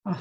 あ、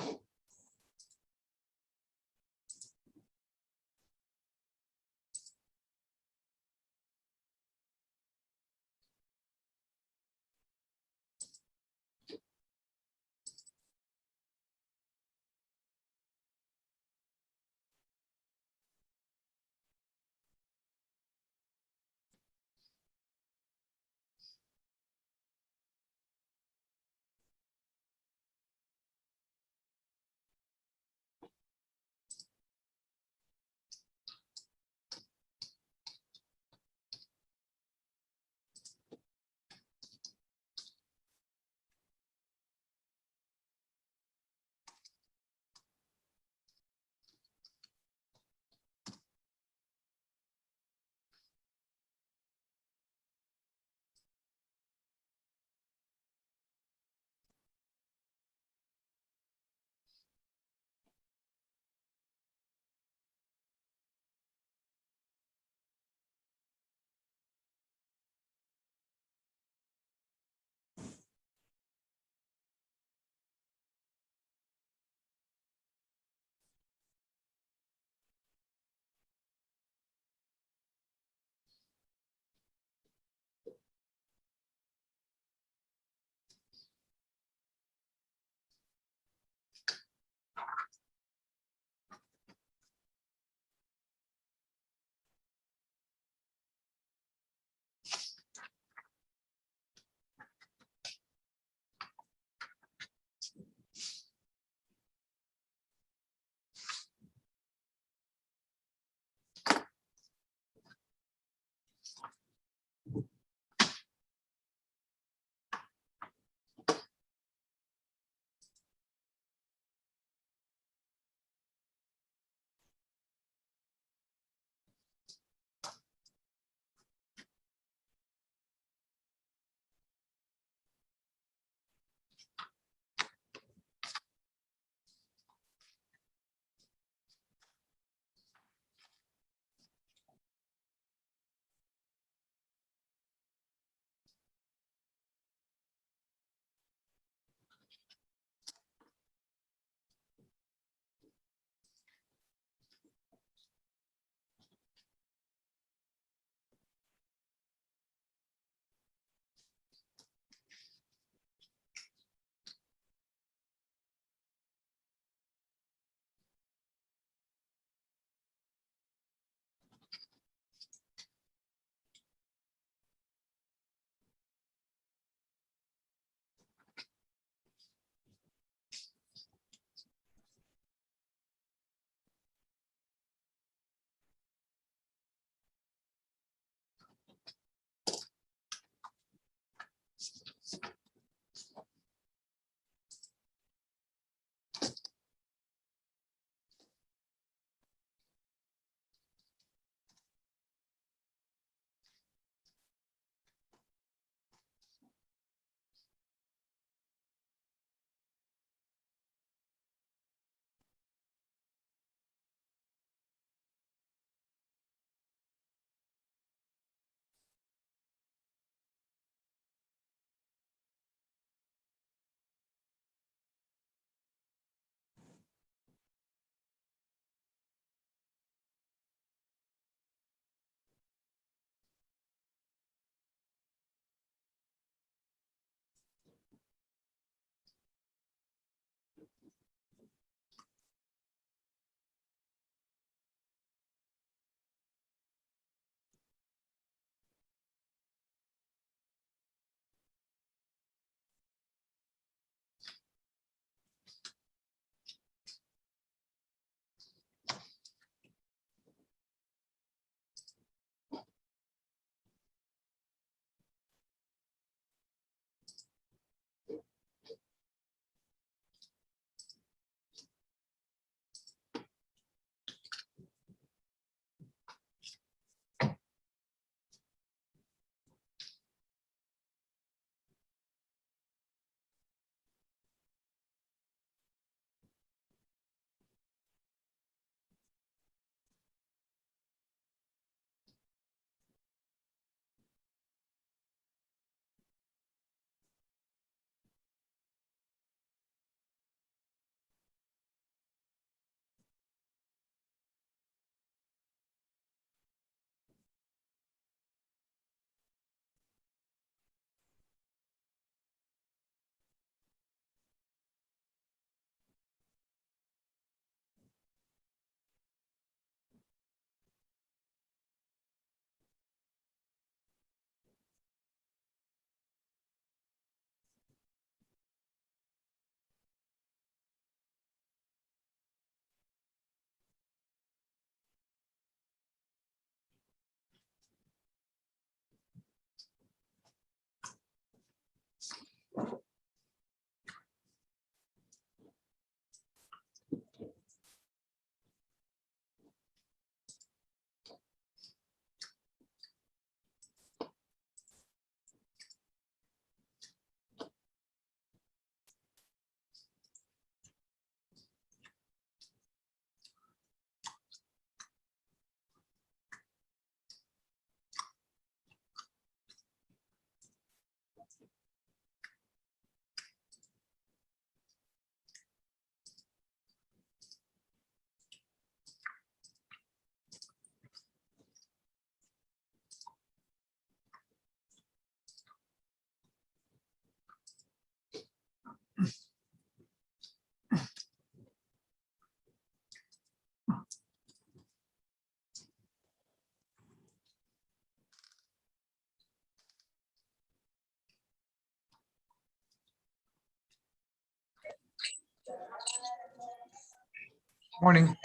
Morning.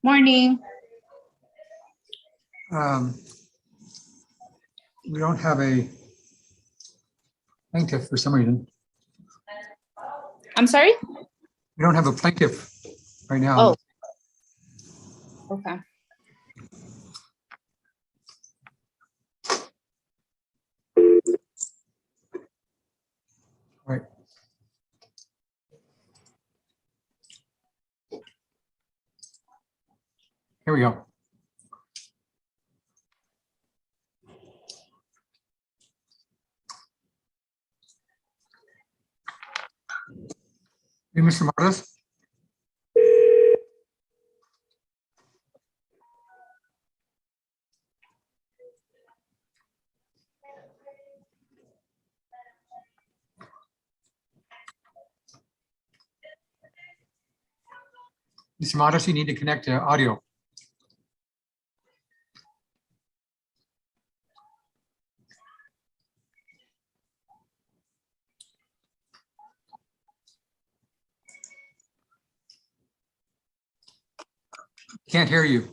Morning. Um, We don't have a plaintiff for some reason. I'm sorry? We don't have a plaintiff right now. Oh. Okay. Right. Here we go. Hey, Mr. Martis? Mr. Martis, you need to connect to audio. Can't hear you.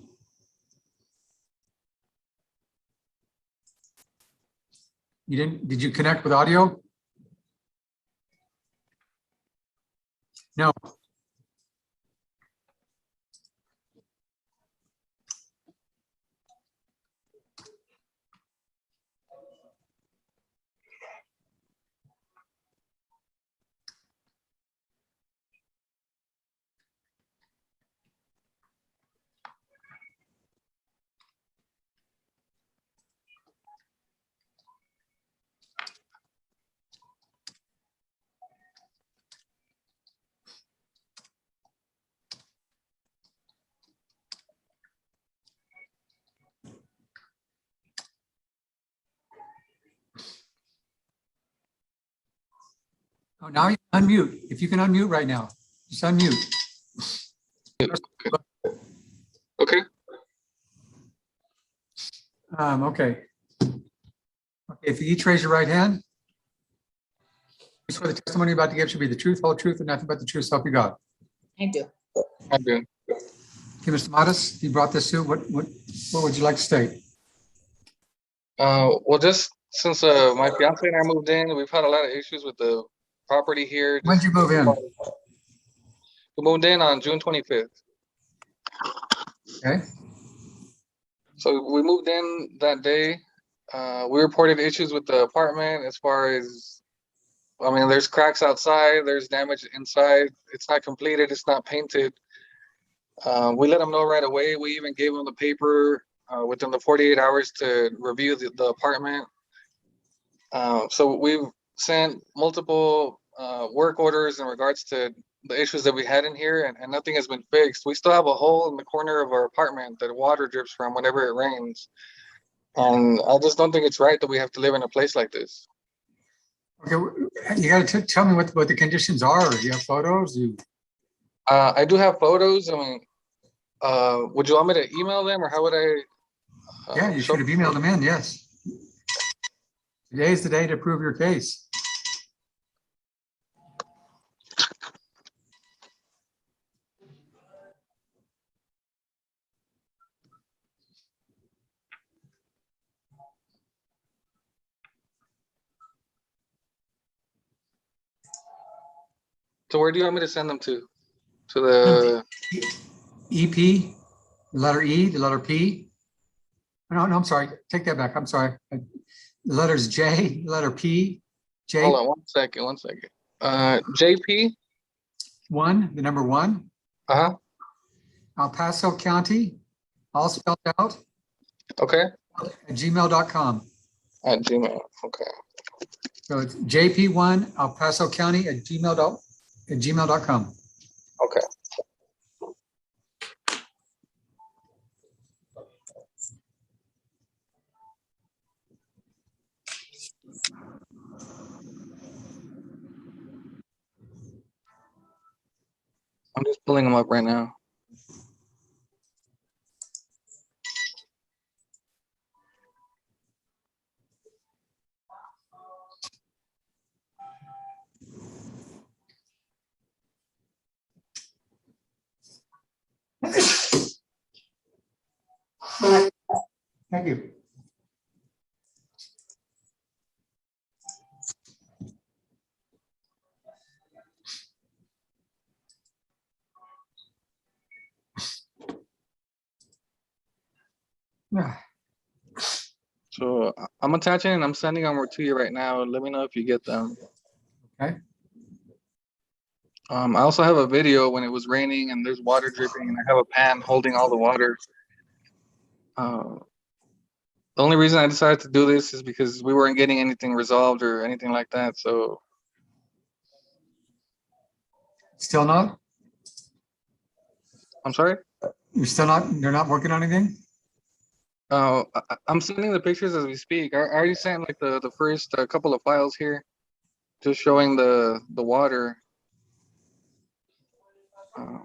You didn't, did you connect with audio? No. Oh, now you can unmute. If you can unmute right now, just unmute. Okay. Okay. Okay, if you each raise your right hand. You swear the testimony you're about to give should be the truth, whole truth, and nothing but the truth, so help you God. I do. I'm good. Okay, Mr. Modis, you brought this suit. What would you like to state? Well, just since my fiance and I moved in, we've had a lot of issues with the property here. When did you move in? We moved in on June 25th. Okay, So we moved in that day. We reported issues with the apartment as far as, I mean, there's cracks outside, there's damage inside. It's not completed, it's not painted. We let them know right away. We even gave them the paper within the 48 hours to review the apartment. So we've sent multiple work orders in regards to the issues that we had in here, and nothing has been fixed. We still have a hole in the corner of our apartment that water drips from whenever it rains. And I just don't think it's right that we have to live in a place like this. okay, you got to tell me what the conditions are. Do you have photos? I do have photos. I mean, would you want me to email them, or how would I? Yeah, you should have emailed them in, yes. Today is the day to prove your case. So where do you want me to send them to? To the EP, the letter E, the letter P. No, I'm sorry. Take that back. I'm sorry. The letters J, letter P, J. Hold on 1 second. 1 second. JP. 1, the number 1. Uh-huh. El Paso County, all spelled out, Okay. at gmail.com. At Gmail. Okay. So it's JP1 El Paso County at gmail.com. Okay. I'm just pulling them up right now. Thank you. Yeah. So I'm attaching and I'm sending them over to you right now. Let me know if you get them. Okay. I also have a video when it was raining and there's water dripping and I have a pan holding all the water. The only reason I decided to do this is because we weren't getting anything resolved or anything like that. So Still not? I'm sorry. You're not working on anything? I'm sending the pictures as we speak. I already sent like the first couple of files here, just showing the water. Uh,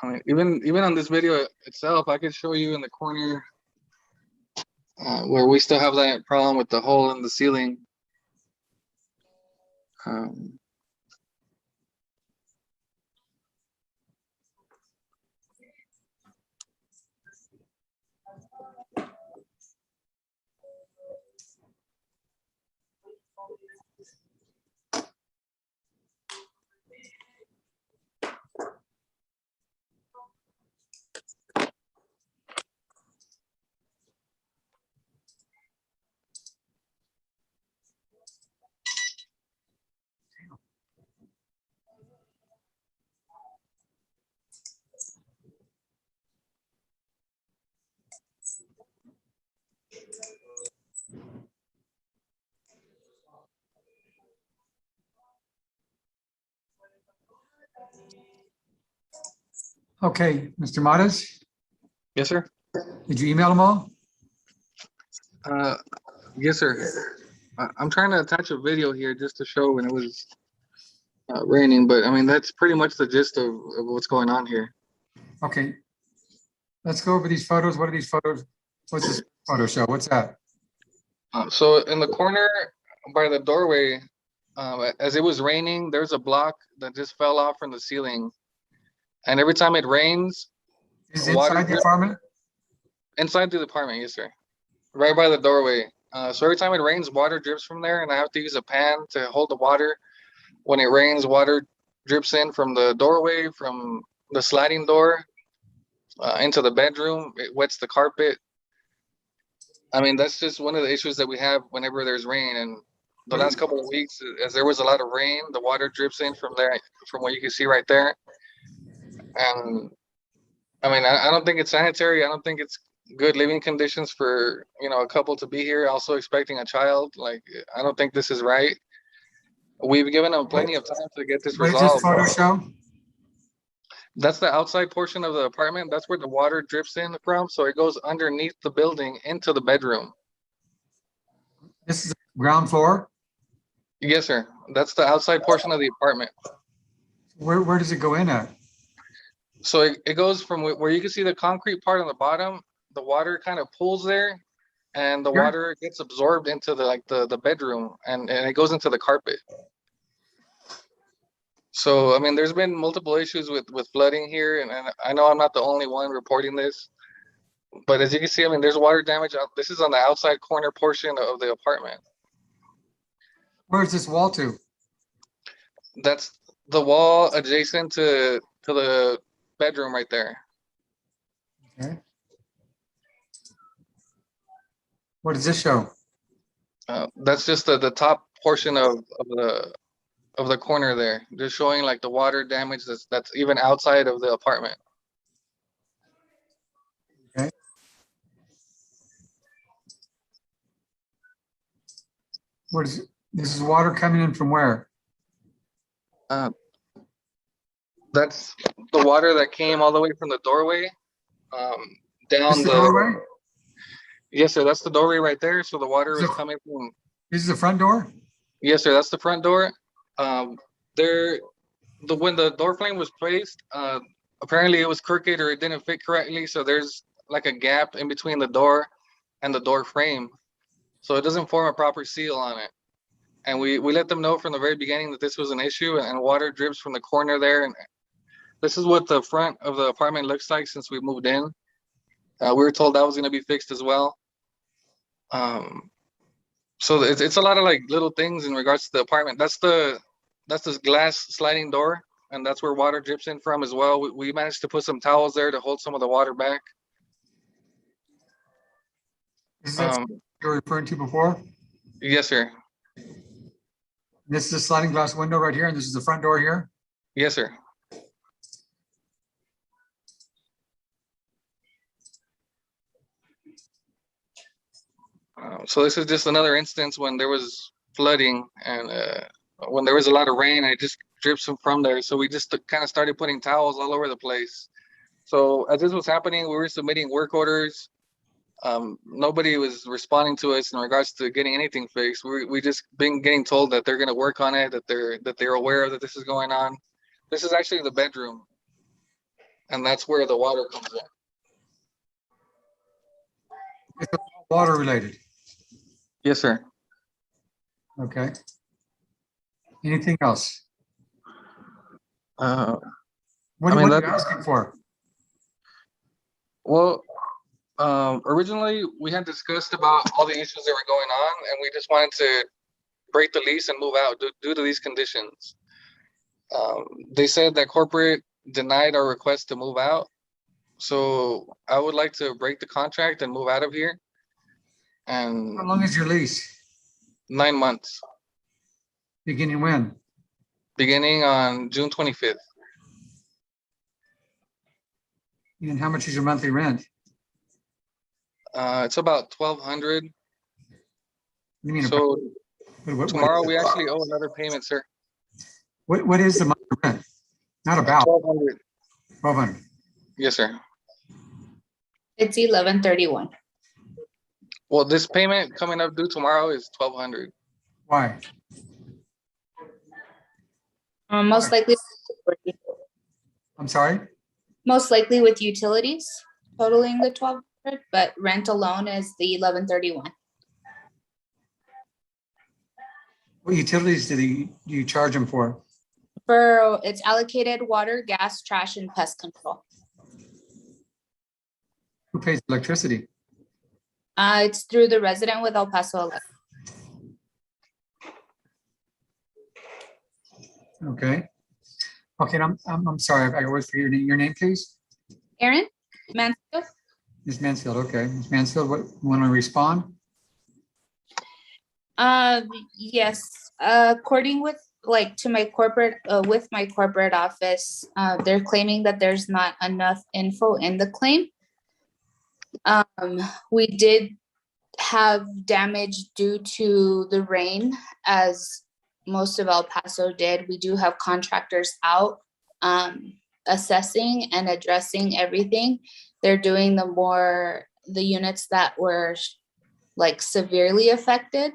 I mean, even on this video itself, I could show you in the corner where we still have that problem with the hole in the ceiling. Um, Okay, Mr. Matas, yes, sir. did you email them all? Yes, sir. I'm trying to attach a video here just to show when it was raining, but I mean that's pretty much the gist of what's going on here. Okay. Let's go over these photos. What are these photos? What's this photo show? What's that? So in the corner by the doorway, as it was raining, there's a block that just fell off from the ceiling, and every time it rains, Is it water inside the drip- apartment? inside the apartment, yes, sir, right by the doorway. So every time it rains, water drips from there, and I have to use a pan to hold the water. When it rains, water drips in from the doorway, from the sliding door, into the bedroom. It wets the carpet. I mean, that's just one of the issues that we have whenever there's rain. And the last couple of weeks, as there was a lot of rain, the water drips in from there, from what you can see right there. And I mean, I don't think it's sanitary. I don't think it's good living conditions for, a couple to be here, also expecting a child. Like, I don't think this is right. We've given them plenty of time to get this What does this resolved. photo show? That's the outside portion of the apartment. That's where the water drips in from. So it goes underneath the building into the bedroom. This is ground floor. Yes, sir. That's the outside portion of the apartment. Where does it go in at? So it goes from where you can see the concrete part on the bottom. The water kind of pools there, and the Here? water gets absorbed into the bedroom, and it goes into the carpet. So I mean, there's been multiple issues with flooding here, and I know I'm not the only one reporting this. But as you can see, I mean, there's water damage. This is on the outside corner portion of the apartment. Where's this wall to? That's the wall adjacent to the bedroom right there. Okay. What does this show? That's just the top portion of the corner there, just showing like the water damage that's even outside of the apartment. Okay. This is water coming in from where? That's the water that came all the way from the doorway down This the doorway? Yes, sir. That's the doorway right there. So the water Is was it- coming from. This is the front door? Yes, sir. That's the front door. When the door frame was placed, apparently it was crooked or it didn't fit correctly. So there's like a gap in between the door and the door frame, so it doesn't form a proper seal on it. And we let them know from the very beginning that this was an issue, and water drips from the corner there. And this is what the front of the apartment looks like since we moved in. We were told that was going to be fixed as well. So it's a lot of like little things in regards to the apartment. That's this glass sliding door, and that's where water drips in from as well. We managed to put some towels there to hold some of the water back. Is that what you were referring to before? Yes, sir. This is a sliding glass window right here, and this is the front door here? Yes, sir. So this is just another instance when there was flooding and when there was a lot of rain, it just drips from there. So we just kind of started putting towels all over the place. So as this was happening, we were submitting work orders. Nobody was responding to us in regards to getting anything fixed. We just been getting told that they're going to work on it, that they're aware that this is going on. This is actually the bedroom, and that's where the water comes in. It's all water related. Yes, sir. Okay. Anything else? Uh, What I mean, are you that- asking for? Well, originally we had discussed about all the issues that were going on, and we just wanted to break the lease and move out due to these conditions. They said that corporate denied our request to move out. So I would like to break the contract and move out of here. And How long is your lease? 9 months, Beginning when? beginning on June 25th. And how much is your monthly rent? It's about 1,200. You mean, So what- tomorrow we actually owe another payment, sir. what is the monthly rent? Not about 1,200. 1,200. Yes, sir. It's 11:31. Well, this payment coming up due tomorrow is 1,200. Why? Most likely, I'm sorry? most likely with utilities totaling the 1,200, but rent alone is the 11:31. What utilities do you charge them for? For it's allocated water, gas, trash, and pest control. Who pays electricity? It's through the resident with El Paso Electric. Okay. Okay, and I'm sorry, I always forget your name, please? Aaron Mansfield? Ms. Mansfield, okay. Ms. Mansfield, what, want to respond? Yes, according with to my corporate, with my corporate office, they're claiming that there's not enough info in the claim. We did have damage due to the rain, as most of El Paso did. We do have contractors out, assessing and addressing everything. They're doing the units that were like severely affected,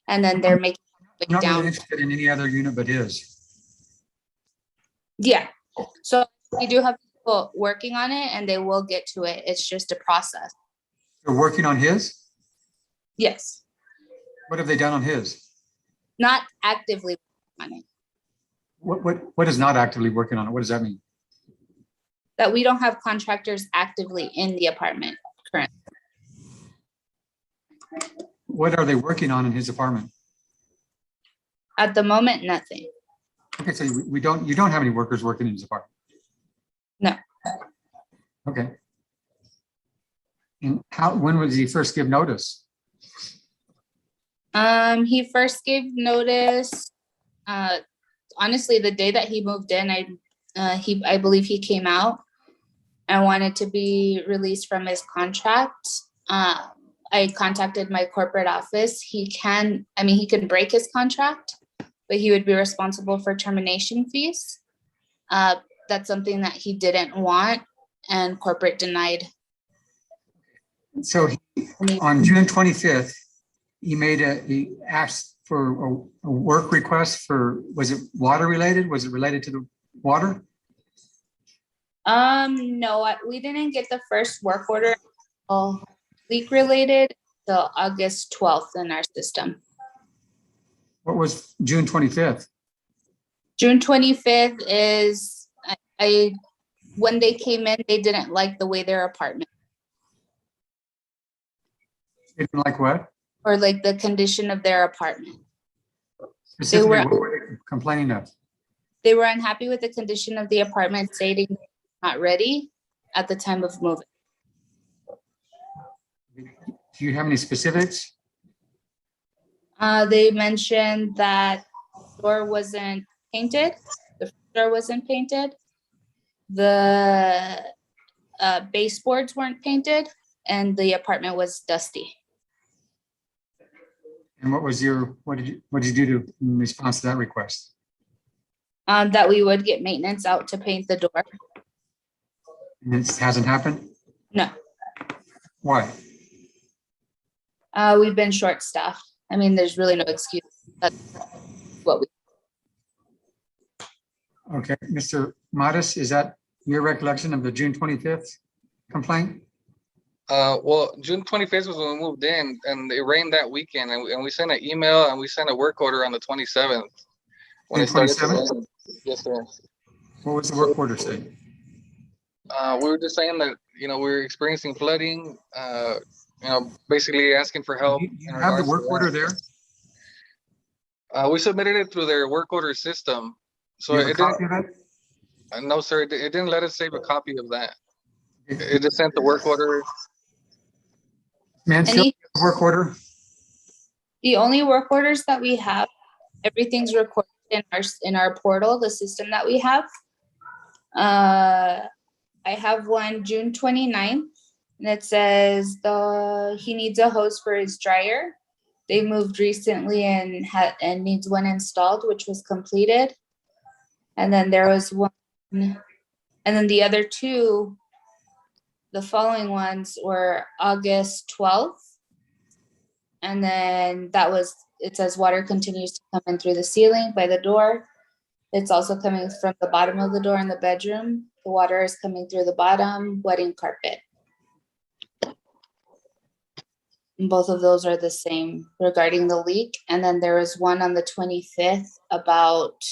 and then they're making I'm not really down. interested in any other unit but his. Yeah, so we do have people working on it, and they will get to it. It's just a process. They're working on his? Yes, What have they done on his? not actively on it. What is not actively working on it? What does that mean? That we don't have contractors actively in the apartment currently. What are they working on in his apartment? At the moment, nothing. Okay, so you don't have any workers working in his apartment? No. Okay. And when was he first give notice? He first gave notice, honestly, the day that he moved in. I believe he came out and wanted to be released from his contract. I contacted my corporate office. He can break his contract, but he would be responsible for termination fees. That's something that he didn't want, and corporate denied. So on June 25th, he asked for a work request for, was it water related? Was it related to the water? No, we didn't get the first work order leak related till August 12th in our system. What was June 25th? June 25th is, when they came in, they didn't like the way their apartment, They didn't like what? or like the condition of their apartment. Specifically, what were they complaining of? They were unhappy with the condition of the apartment, stating not ready at the time of moving. Do you have any specifics? They mentioned that the door wasn't painted, the front door wasn't painted, the baseboards weren't painted, and the apartment was dusty. And what did you do in response to that request? That we would get maintenance out to paint the door. And it hasn't happened? No, Why? we've been short-staffed. I mean, there's really no excuse. That's what we, Okay, Mr. Modis, is that your recollection of the June 25th complaint? Well, June 25th was when we moved in, and it rained that weekend, and we sent an email and we sent a work order on the 27th. When it started to 27th? rain. Yes, sir. What was the work order say? We were just saying that, we were experiencing flooding, basically asking for help. You in have the regards to work that. order there? We submitted it through their work order system. So You have a it didn't, copy of it? no, sir, it didn't let us save a copy of that. It just sent the work order. Mansfield, Any- work order? the only work orders that we have, everything's recorded in our portal, the system that we have. I have one June 29th, and it says he needs a hose for his dryer. They moved recently and needs one installed, which was completed. And then there was one, and then the other two, the following ones were August 12th. And then it says water continues to come in through the ceiling by the door. It's also coming from the bottom of the door in the bedroom. The water is coming through the bottom, wetting carpet. And both of those are the same regarding the leak. And then there was one on the 25th about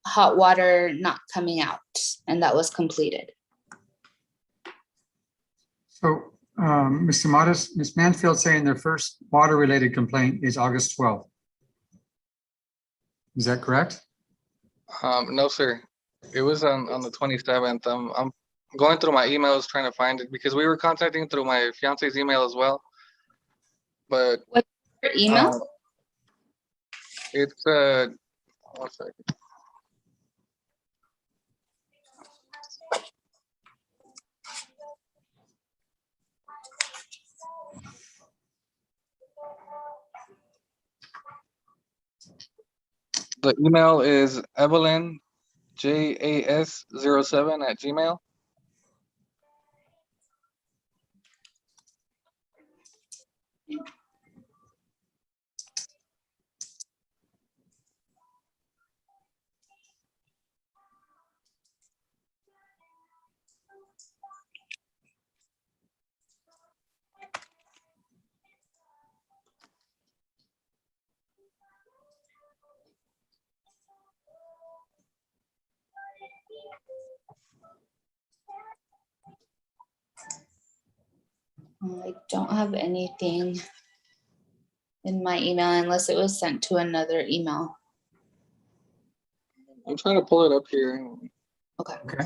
hot water not coming out, and that was completed. So, Mr. Modis, Ms. Mansfield saying their first water-related complaint is August 12th. Is that correct? No, sir. It was on the 27th. I'm going through my emails trying to find it because we were contacting through my fiance's email as well. But Your email? it's 1 second. The email is Evelyn JAS07@gmail. I don't have anything in my email unless it was sent to another email. I'm trying to pull it up here. Okay. Okay.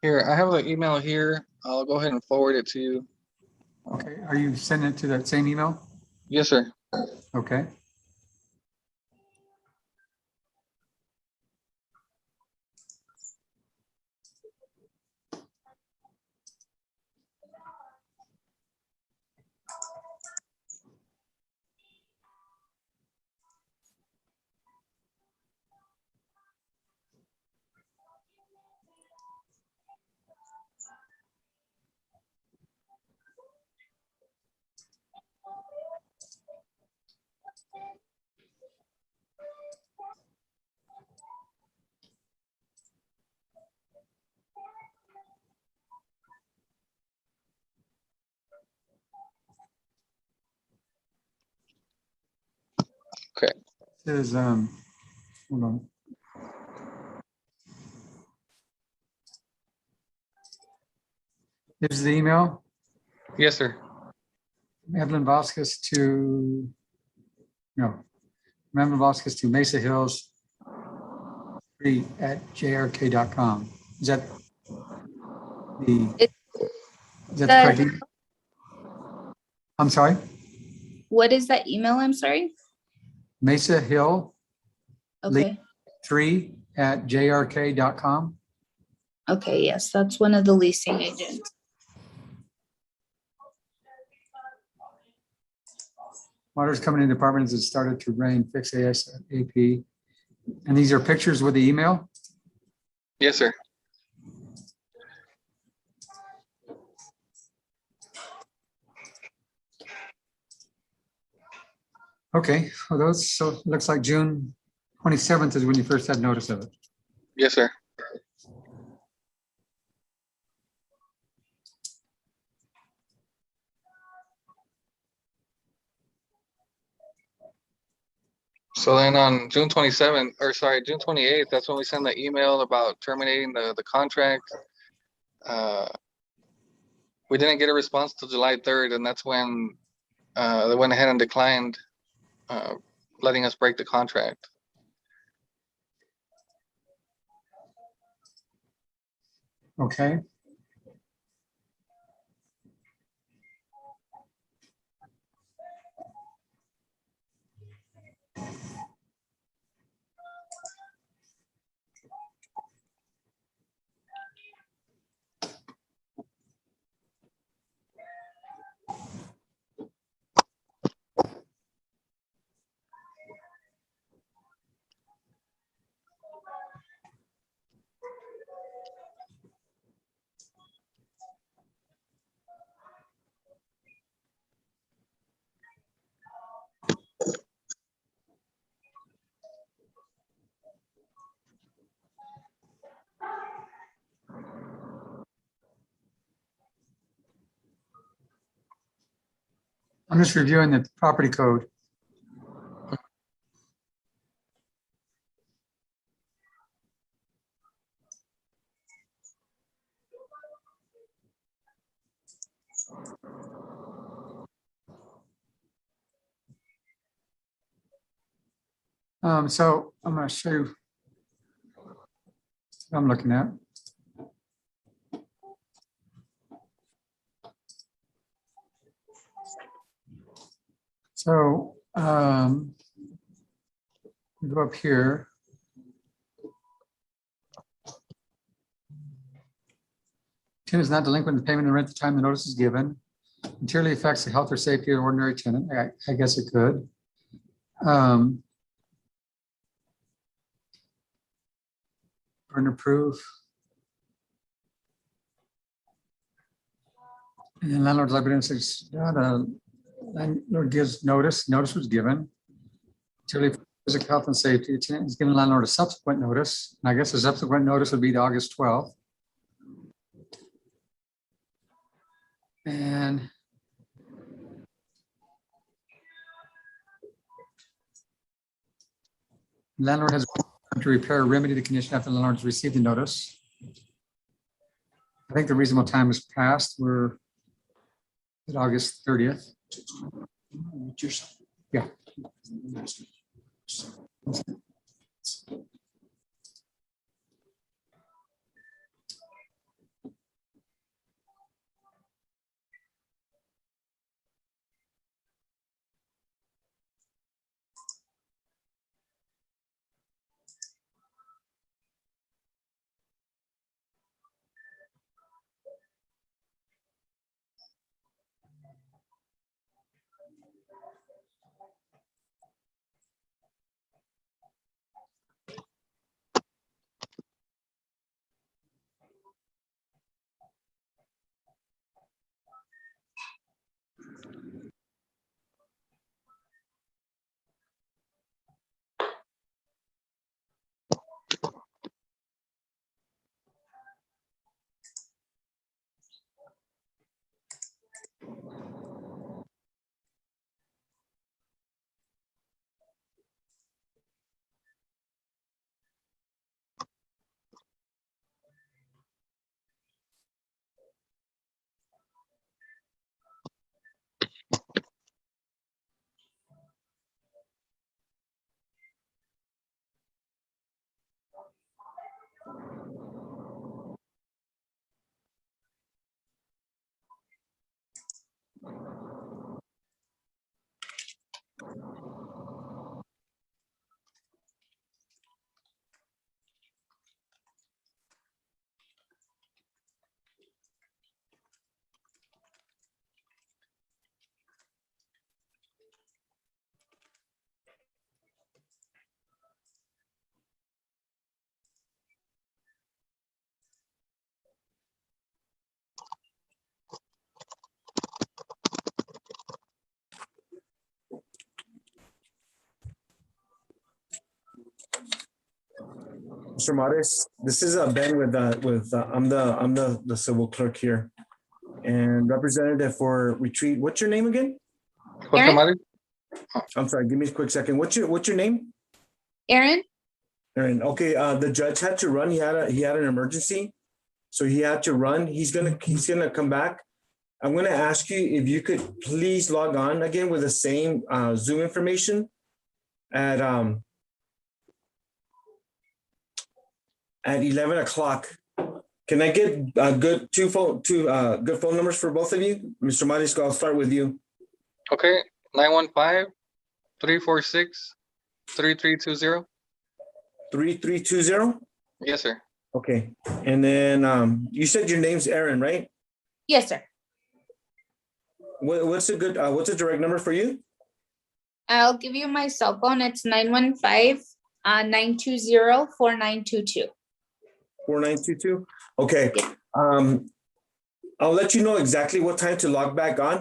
Here, I have the email here. I'll go ahead and forward it to you. Okay, are you sending it to that same email? Yes, sir. Okay. Okay. Says, hold on. Here's the email, Yes, sir. Evelyn Vasquez to, no, Evelyn Vasquez to Mesa Hills 3@jrk.com. Is that the, It- is that the correct email? I'm sorry, What is that email? I'm sorry. Mesa Hill Okay. 3@jrk.com. Okay. Yes, that's one of the leasing agents. Water's coming in departments. It started to rain, fix ASAP. And these are pictures with the email? Yes, sir. Okay, well, those, so it looks like June 27th is when you first had notice of it. Yes, sir. So then on June 27th, or sorry, June 28th, that's when we send the email about terminating the contract. We didn't get a response till July 3rd, and that's when they went ahead and declined letting us break the contract. Okay. I'm just reviewing the property code. So I'm going to show you what I'm looking at. So we go up here. Tenant is not delinquent in payment of rent at the time the notice is given. Materially affects the health or safety of the ordinary tenant. I guess it could. Burden of proof. And then landlord's evidence is, landlord gives notice, notice was given. Materially physical health and safety, the tenant is given landlord a subsequent notice. And I guess the subsequent notice would be the August 12th. And landlord has to repair or remedy the condition after the landlord's received the notice. I think the reasonable time has passed. We're at August 30th. Yeah. Mr. Mares, this is Ben I'm the civil clerk here and representative for Retreat. What's your name again? Jorge Aaron? Mari? I'm sorry, give me a quick second. What's your name? Aaron? Aaron. Okay, the judge had to run. He had an emergency, so he had to run. He's gonna come back. I'm gonna ask you if you could please log on again with the same Zoom information at 11 o'clock. Can I get good two good phone numbers for both of you? Mr. Marisco, I'll start with you. Okay, 915-346-3320. 3320? Yes, sir. Okay. And then you said your name's Aaron, right? Yes, sir. What's a good what's a direct number for you? I'll give you my cell phone. It's 915-920-4922. 4922? Okay. Yeah. I'll let you know exactly what time to log back on.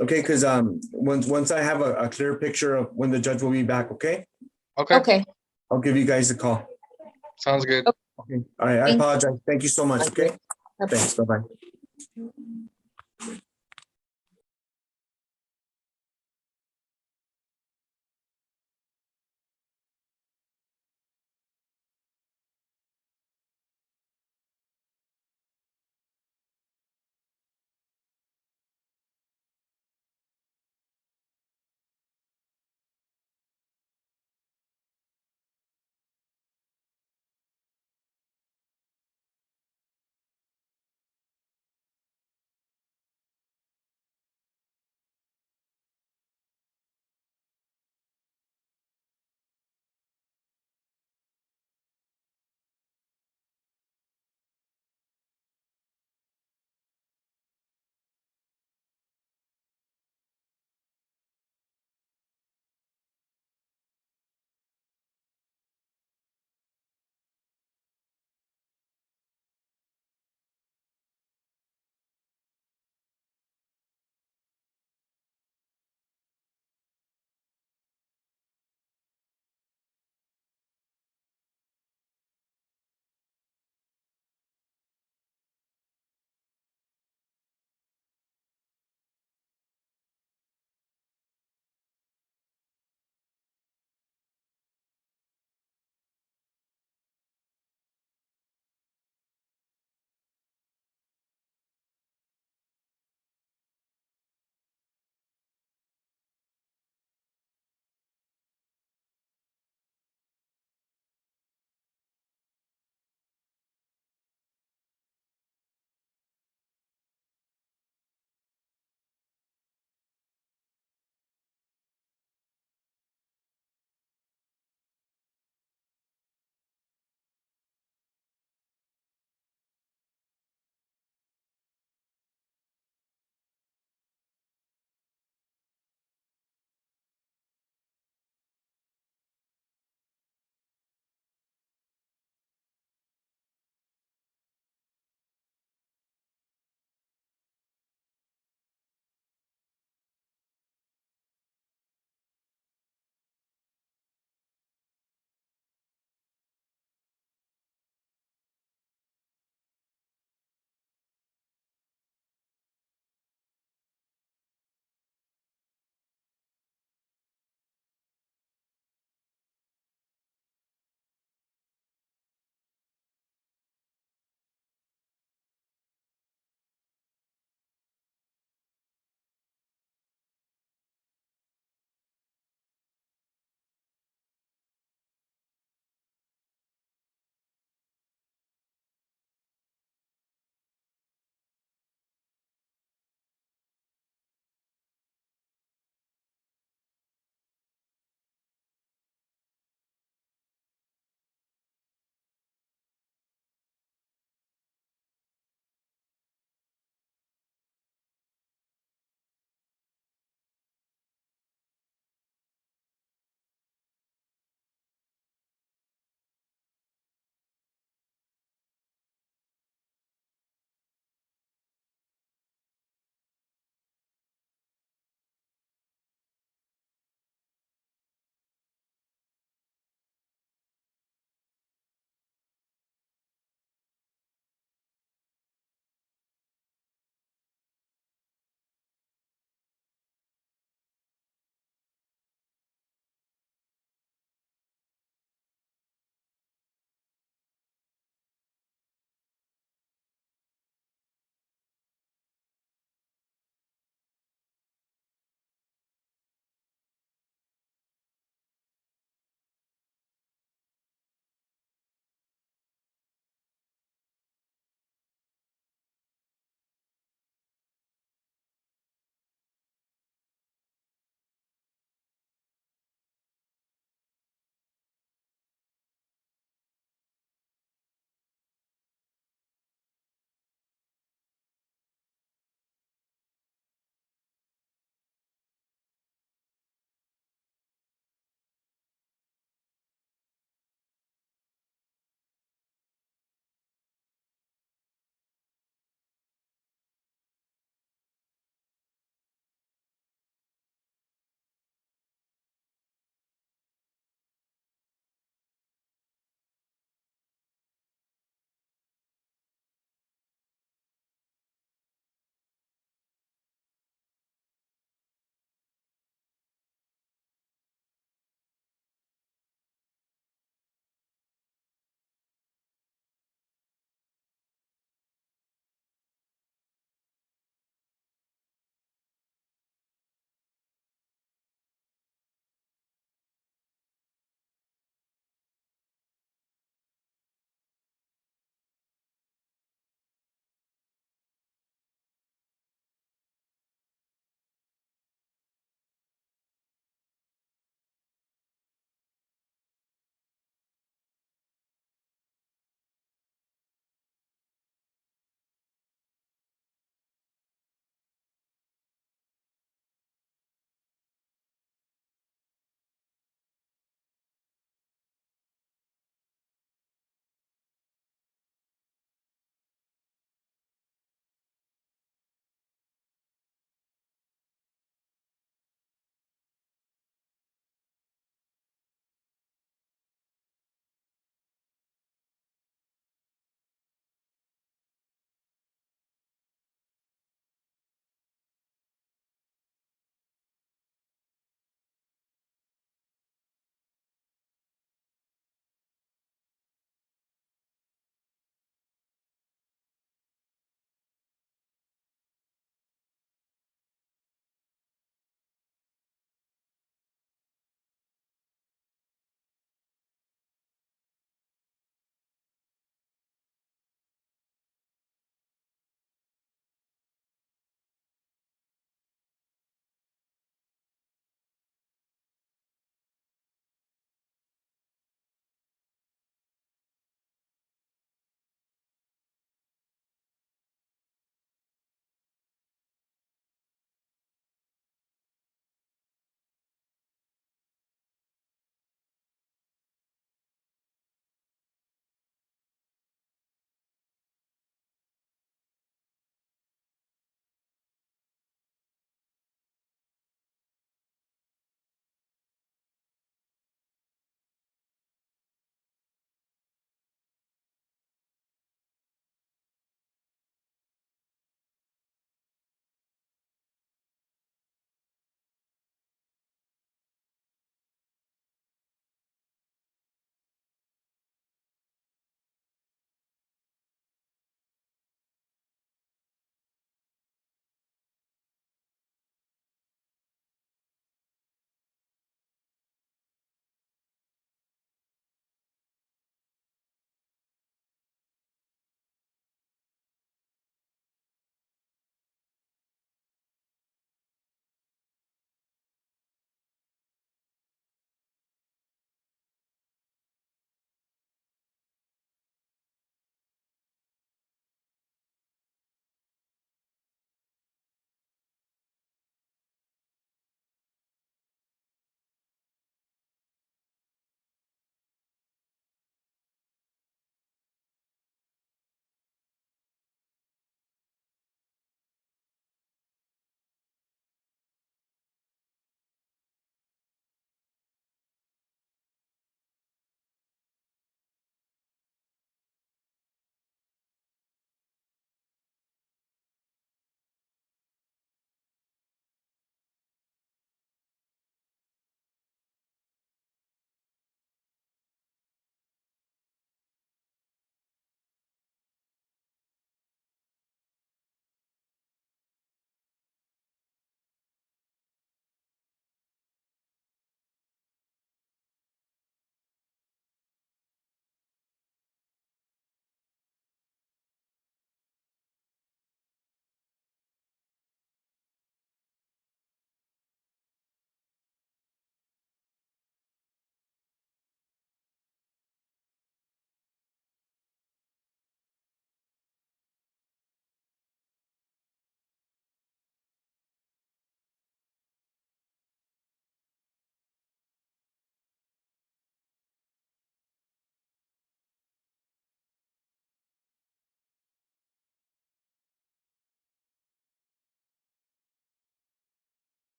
Okay, because once I have a clear picture of when the judge will be back, okay? Okay, Okay. I'll give you guys a call. sounds good. Okay. All right. I Thank you. apologize. Thank you so much. Okay. Thanks. Bye-bye.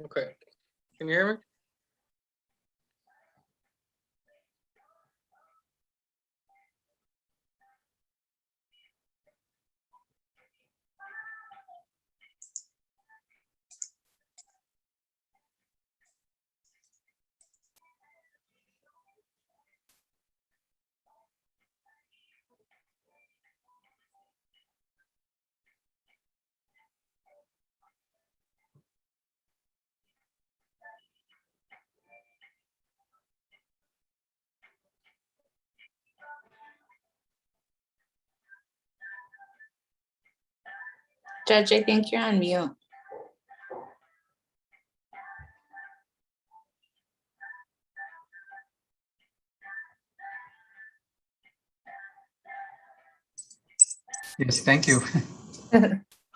Okay. Can you hear me? Judge, I think you're on mute. Yes, thank you.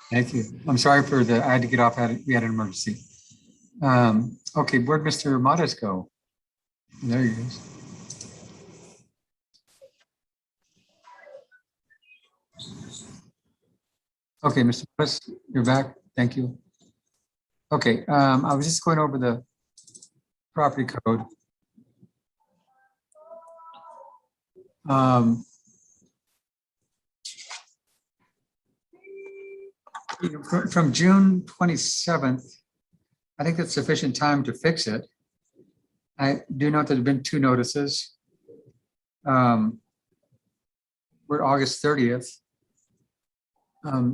Thank you. I'm sorry for I had to get off, we had an emergency. Okay, where'd Mr. Modis go? There he is. Okay, Mr. Modis, you're back. Thank you. Okay, I was just going over the property code. From June 27th, I think that's sufficient time to fix it. I do note there's been 2 notices. We're August 30th.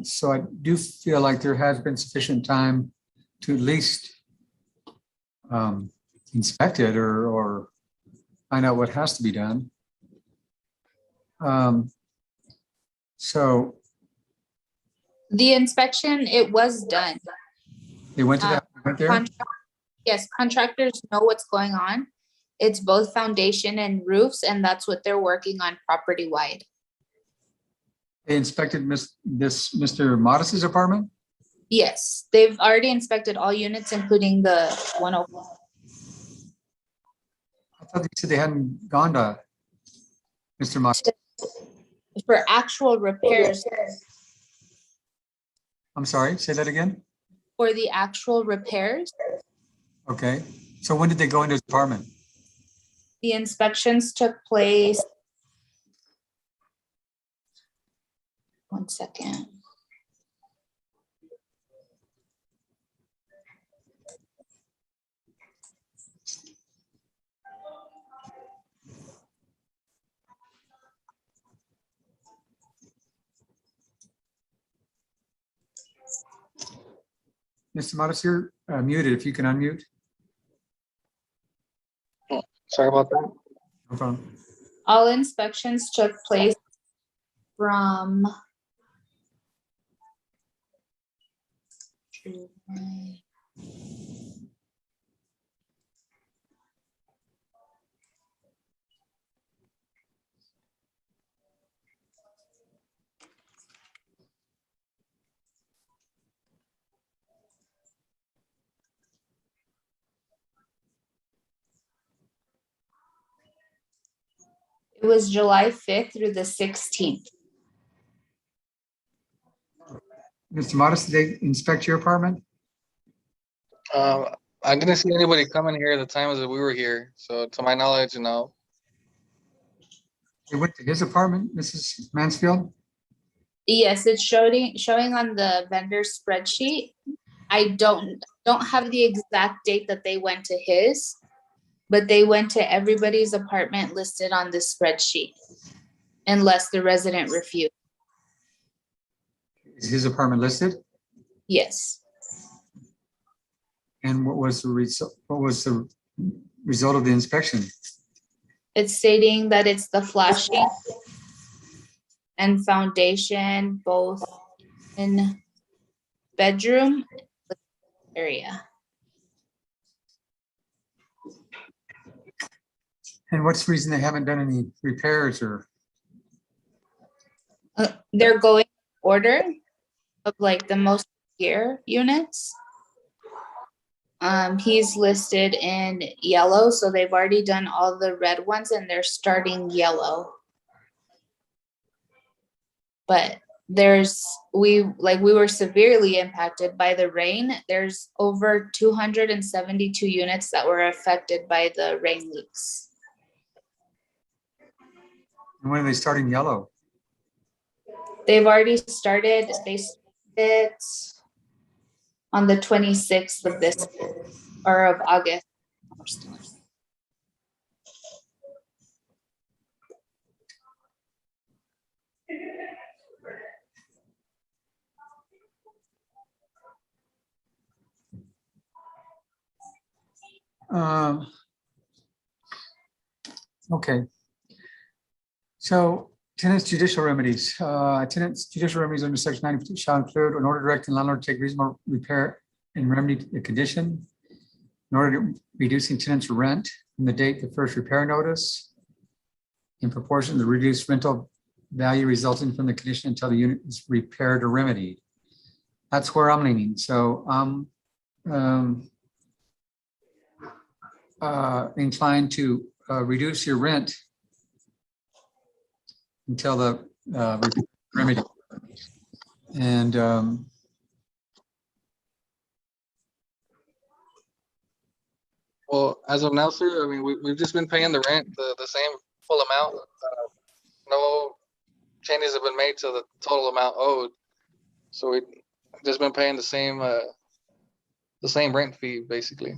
So I do feel like there has been sufficient time to at least inspect it or find out what has to be done. So The inspection, it was done. they went to that, went there? Yes, contractors know what's going on. It's both foundation and roofs, and that's what they're working on property wide. They inspected Mr. Modis's apartment? Yes, they've already inspected all units, including the 104. I thought they said they hadn't gone to Mr. Modis. For actual repairs, I'm sorry, say that again? for the actual repairs, Okay, so when did they go into his apartment? the inspections took place. One second. Mr. Modis, you're muted, if you can unmute. Sorry about that. No problem. All inspections took place from July. It was July 5th through the 16th. Mr. Modis, did they inspect your apartment? I didn't see anybody coming here at the times that we were here. So to my knowledge, no. They went to his apartment, Mrs. Mansfield? Yes, it's showing on the vendor spreadsheet. I don't have the exact date that they went to his, but they went to everybody's apartment listed on the spreadsheet, unless the resident refused. Is his apartment listed? Yes, And what was the result of the inspection? it's stating that it's the flashing and foundation both in bedroom area. And what's the reason they haven't done any repairs or? They're going order of like the most severe units. He's listed in yellow, so they've already done all the red ones and they're starting yellow. But we were severely impacted by the rain. There's over 272 units that were affected by the rain leaks. And when are they starting yellow? They've already started, they started on the 26th of this, or of August. Okay. So tenants judicial remedies, tenants judicial remedies under section 92 shall include an order directing landlord to take reasonable repair and remedy the condition in order to reducing tenant's rent from the date the first repair notice in proportion to the reduced rental value resulting from the condition until the unit is repaired or remedied. That's where I'm leaning. So inclined to reduce your rent until the remedy. And Well, as of now, sir, I mean, we've just been paying the rent, the same full amount. No changes have been made to the total amount owed. So we've just been paying the same rent fee, basically.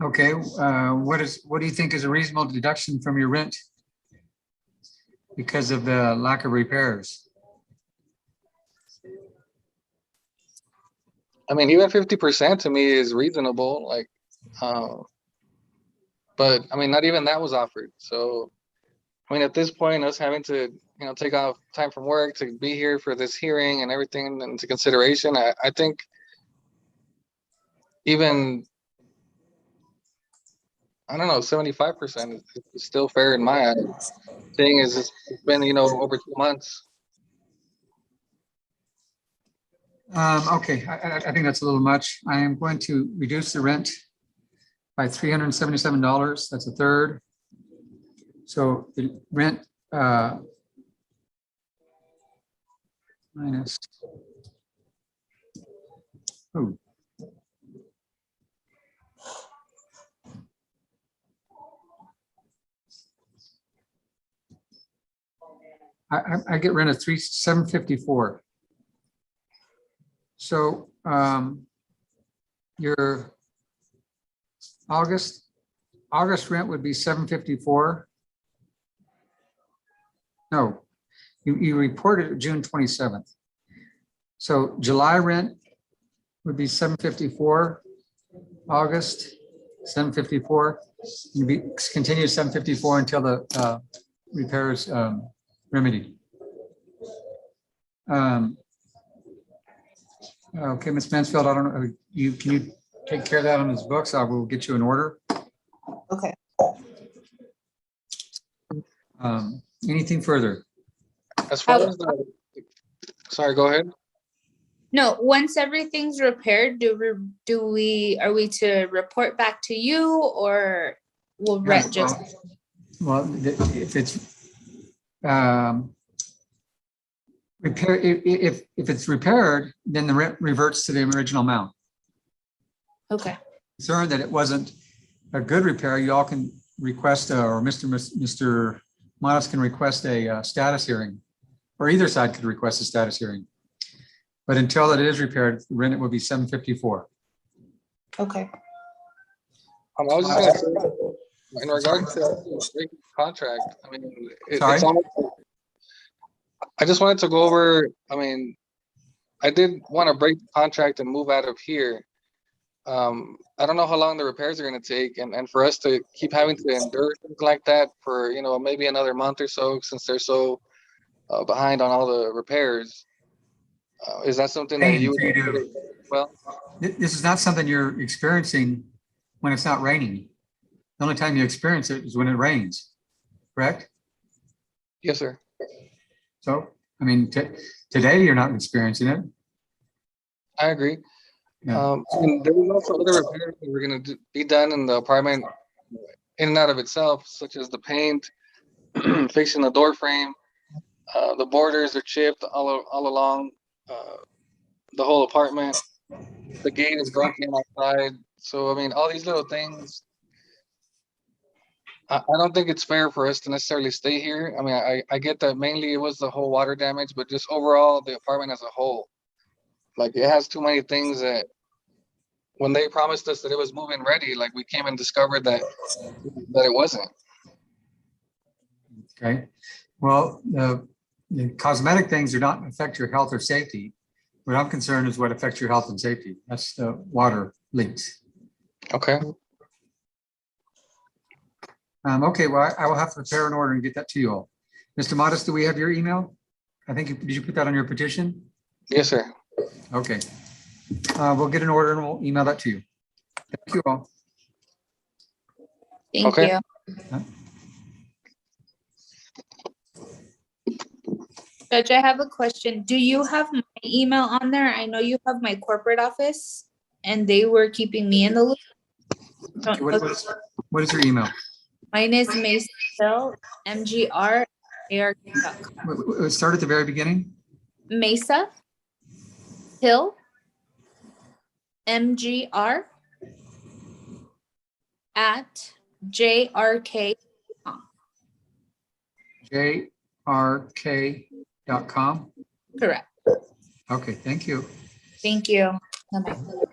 okay, what do you think is a reasonable deduction from your rent because of the lack of repairs? I mean, even 50% to me is reasonable, like, but I mean, not even that was offered. So, I mean, at this point, us having to, take off time from work to be here for this hearing and everything into consideration, I think even, I don't know, 75% is still fair in my eyes. Thing is, it's been, over 2 months. Okay, I think that's a little much. I am going to reduce the rent by $377. That's a third. So the rent minus. Oh. I get rent of $754. So your August rent would be $754. No, you reported June 27th. So July rent would be $754. August, $754. You continue $754 until the repairs remedied. Okay, Ms. Mansfield, I don't know, can you take care of that on his books? I will get you an order. Okay. Anything further? As far as sorry, go ahead. No, once everything's repaired, are we to report back to you, or will rent just? Well, if it's repair, if it's repaired, then the rent reverts to the original amount. Okay. Concerned that it wasn't a good repair, you all can request, or Mr. Matos can request a status hearing, or either side could request a status hearing. But until it is repaired, the rent would be $754. Okay. I was just gonna say, in regards to the contract, I mean, it's almost, I just wanted to go over, I mean, I did want to break the contract and move out of here. I don't know how long the repairs are going to take, and for us to keep having to endure things like that for, maybe another month or so, since they're so behind on all the repairs. Is that something that you would do? Well, this is not something you're experiencing when it's not raining. The only time you experience it is when it rains, correct? Yes, sir. So, I mean, today you're not experiencing it. I agree. Yeah. And there was also other repairs that were going to be done in the apartment in and out of itself, such as the paint, fixing the door frame. The borders are chipped all along the whole apartment. The gate is broken outside. So I mean, all these little things. I don't think it's fair for us to necessarily stay here. I mean, I get that mainly it was the whole water damage, but just overall the apartment as a whole, like it has too many things that when they promised us that it was move-in ready, like we came and discovered that it wasn't. Okay, well, the cosmetic things do not affect your health or safety. What I'm concerned is what affects your health and safety. That's the water leaks. Okay. Okay, well, I will have to prepare an order and get that to you all. Mr. Modis, do we have your email? I think, did you put that on your petition? Yes, sir. Okay. We'll get an order and we'll email that to you. Thank you all. Thank Okay. you. Judge, I have a question. Do you have my email on there? I know you have my corporate office and they were keeping me in the loop. Okay, what is your email? Mine is Mesa MGR.ARK.com. Start at the very beginning. Mesa Hill MGR at JRK. JRK.com. Correct. Okay, thank you. Thank you. Bye-bye.